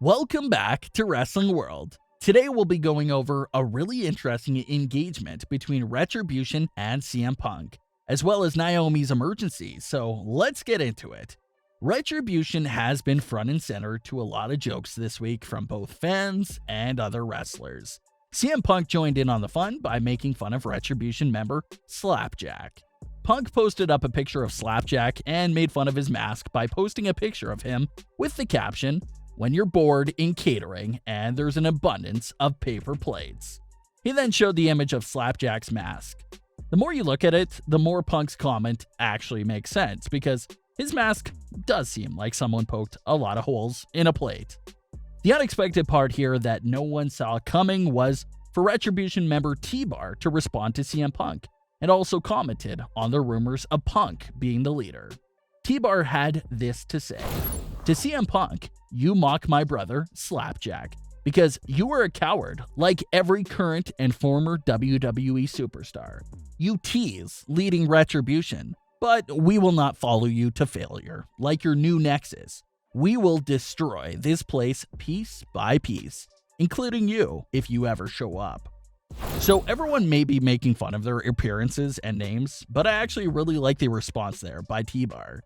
Welcome back to Wrestling World. Today we'll be going over a really interesting engagement between Retribution and CM Punk, as well as Naomi's Emergency, so let's get into it. Retribution has been front and center to a lot of jokes this week from both fans and other wrestlers. CM Punk joined in on the fun by making fun of Retribution member Slapjack. Punk posted up a picture of Slapjack and made fun of his mask by posting a picture of him with the caption, "When you're bored in catering and there's an abundance of paper plates." He then showed the image of Slapjack's mask. The more you look at it, the more Punk's comment actually makes sense because his mask does seem like someone poked a lot of holes in a plate. The unexpected part here that no one saw coming was for Retribution member T-Bar to respond to CM Punk and also commented on the rumors of Punk being the leader. T-Bar had this to say: "To CM Punk, you mock my brother, Slapjack, because you are a coward like every current and former WWE superstar. You tease leading Retribution, but we will not follow you to failure like your new Nexus. We will destroy this place piece by piece, including you if you ever show up." So everyone may be making fun of their appearances and names, but I actually really like the response there by T-Bar.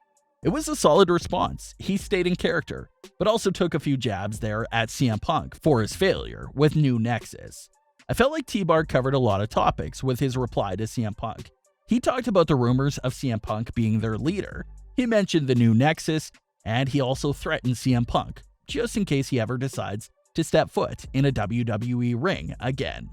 It was a solid response. He stayed in character, but also took a few jabs there at CM Punk for his failure with new Nexus. I felt like T-Bar covered a lot of topics with his reply to CM Punk. He talked about the rumors of CM Punk being their leader. He mentioned the new Nexus, and he also threatened CM Punk, just in case he ever decides to step foot in a WWE ring again.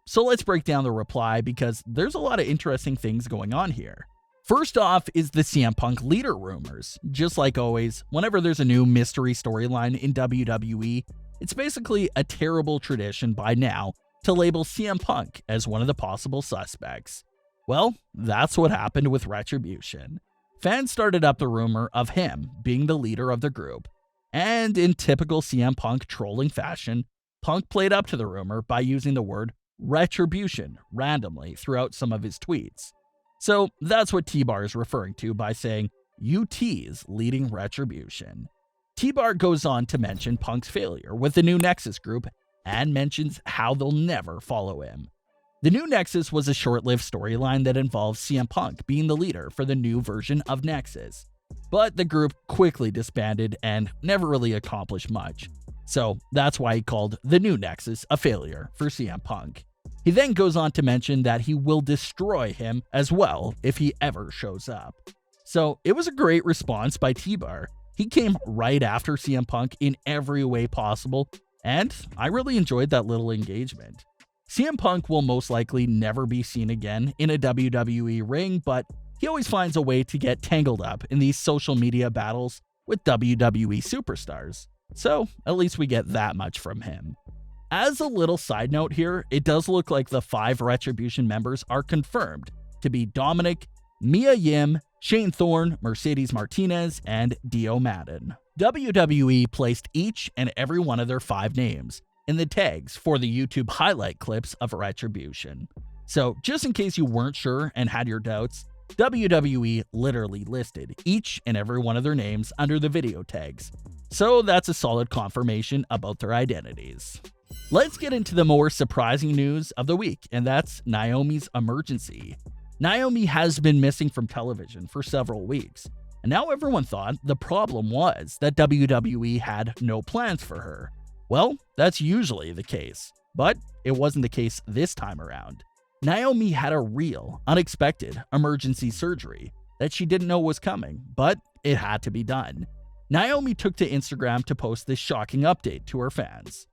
So let's break down the reply because there's a lot of interesting things going on here. First off is the CM Punk leader rumors. Just like always, whenever there's a new mystery storyline in WWE, it's basically a terrible tradition by now to label CM Punk as one of the possible suspects. Well, that's what happened with Retribution. Fans started up the rumor of him being the leader of the group, and in typical CM Punk trolling fashion, Punk played up to the rumor by using the word Retribution randomly throughout some of his tweets. So that's what T-Bar is referring to by saying, "You tease leading Retribution." T-Bar goes on to mention Punk's failure with the new Nexus group and mentions how they'll never follow him. The new Nexus was a short-lived storyline that involved CM Punk being the leader for the new version of Nexus. But the group quickly disbanded and never really accomplished much. So that's why he called the new Nexus a failure for CM Punk. He then goes on to mention that he will destroy him as well if he ever shows up. So it was a great response by T-Bar. He came right after CM Punk in every way possible, and I really enjoyed that little engagement. CM Punk will most likely never be seen again in a WWE ring, but he always finds a way to get tangled up in these social media battles with WWE superstars. So at least we get that much from him. As a little side note here, it does look like the 5 Retribution members are confirmed to be Dominic, Mia Yim, Shane Thorne, Mercedes Martinez, and Dio Madden. WWE placed each and every one of their 5 names in the tags for the YouTube highlight clips of Retribution. So just in case you weren't sure and had your doubts, WWE literally listed each and every one of their names under the video tags. So that's a solid confirmation about their identities. Let's get into the more surprising news of the week, and that's Naomi's Emergency. Naomi has been missing from television for several weeks, and now everyone thought the problem was that WWE had no plans for her. Well, that's usually the case, but it wasn't the case this time around. Naomi had a real, unexpected emergency surgery that she didn't know was coming, but it had to be done. Naomi took to Instagram to post this shocking update to her fans.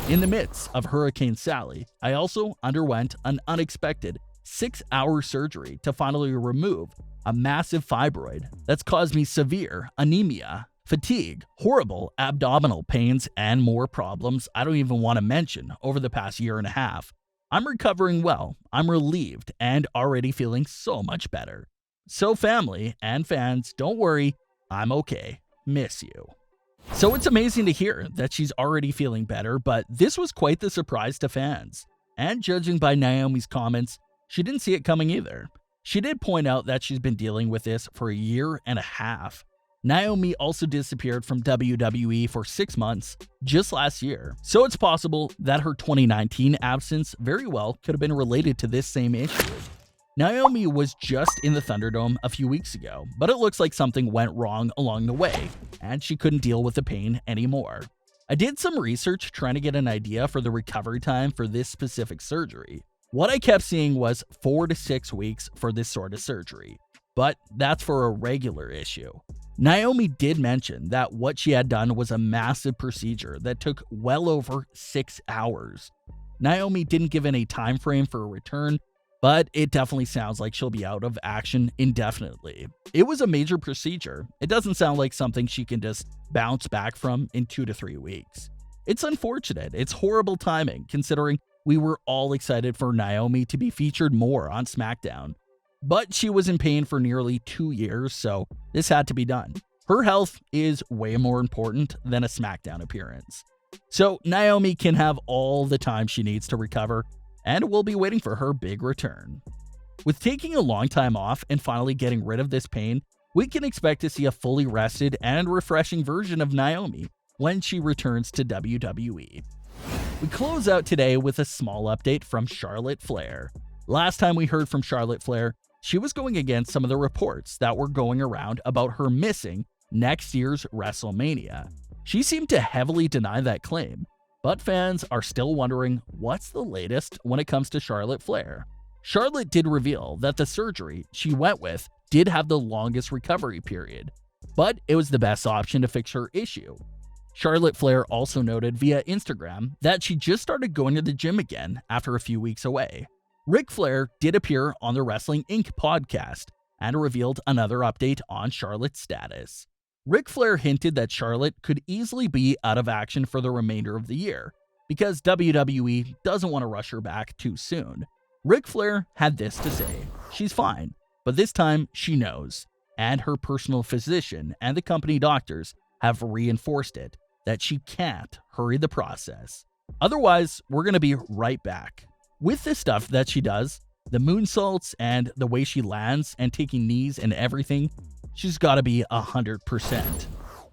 "In the midst of Hurricane Sally, I also underwent an unexpected 6-hour surgery to finally remove a massive fibroid that's caused me severe anemia, fatigue, horrible abdominal pains, and more problems I don't even want to mention over the past year and a half. I'm recovering well, I'm relieved, and already feeling so much better. So family and fans, don't worry, I'm okay. Miss you." So it's amazing to hear that she's already feeling better, but this was quite the surprise to fans. And judging by Naomi's comments, she didn't see it coming either. She did point out that she's been dealing with this for a year and a half. Naomi also disappeared from WWE for 6 months just last year, so it's possible that her 2019 absence very well could have been related to this same issue. Naomi was just in the Thunderdome a few weeks ago, but it looks like something went wrong along the way, and she couldn't deal with the pain anymore. I did some research trying to get an idea for the recovery time for this specific surgery. What I kept seeing was 4 to 6 weeks for this sort of surgery, but that's for a regular issue. Naomi did mention that what she had done was a massive procedure that took well over 6 hours. Naomi didn't give any time frame for a return, but it definitely sounds like she'll be out of action indefinitely. It was a major procedure. It doesn't sound like something she can just bounce back from in 2 to 3 weeks. It's unfortunate. It's horrible timing, considering we were all excited for Naomi to be featured more on SmackDown. But she was in pain for nearly 2 years, so this had to be done. Her health is way more important than a SmackDown appearance. So Naomi can have all the time she needs to recover, and we'll be waiting for her big return. With taking a long time off and finally getting rid of this pain, we can expect to see a fully rested and refreshing version of Naomi when she returns to WWE. We close out today with a small update from Charlotte Flair. Last time we heard from Charlotte Flair, she was going against some of the reports that were going around about her missing next year's WrestleMania. She seemed to heavily deny that claim, but fans are still wondering what's the latest when it comes to Charlotte Flair. Charlotte did reveal that the surgery she went with did have the longest recovery period, but it was the best option to fix her issue. Charlotte Flair also noted via Instagram that she just started going to the gym again after a few weeks away. Ric Flair did appear on the Wrestling Inc. podcast and revealed another update on Charlotte's status. Ric Flair hinted that Charlotte could easily be out of action for the remainder of the year because WWE doesn't want to rush her back too soon. Ric Flair had this to say: "She's fine, but this time she knows, and her personal physician and the company doctors have reinforced it, that she can't hurry the process. Otherwise, we're going to be right back." With the stuff that she does, the moonsaults and the way she lands and taking knees and everything, she's got to be 100%.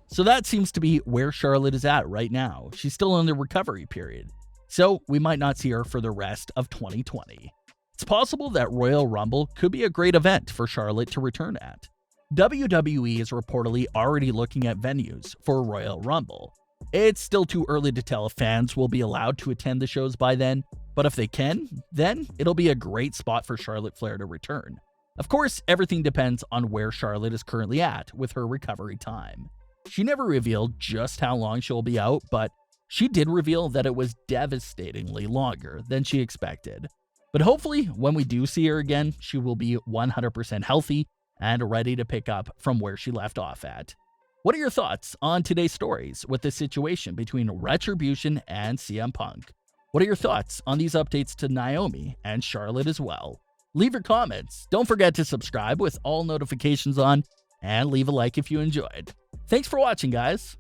So that seems to be where Charlotte is at right now. She's still in the recovery period, so we might not see her for the rest of 2020. It's possible that Royal Rumble could be a great event for Charlotte to return at. WWE is reportedly already looking at venues for Royal Rumble. It's still too early to tell if fans will be allowed to attend the shows by then, but if they can, then it'll be a great spot for Charlotte Flair to return. Of course, everything depends on where Charlotte is currently at with her recovery time. She never revealed just how long she'll be out, but she did reveal that it was devastatingly longer than she expected. But hopefully, when we do see her again, she will be 100% healthy and ready to pick up from where she left off at. What are your thoughts on today's stories with the situation between Retribution and CM Punk? What are your thoughts on these updates to Naomi and Charlotte as well? Leave your comments. Don't forget to subscribe with all notifications on, and leave a like if you enjoyed. Thanks for watching, guys.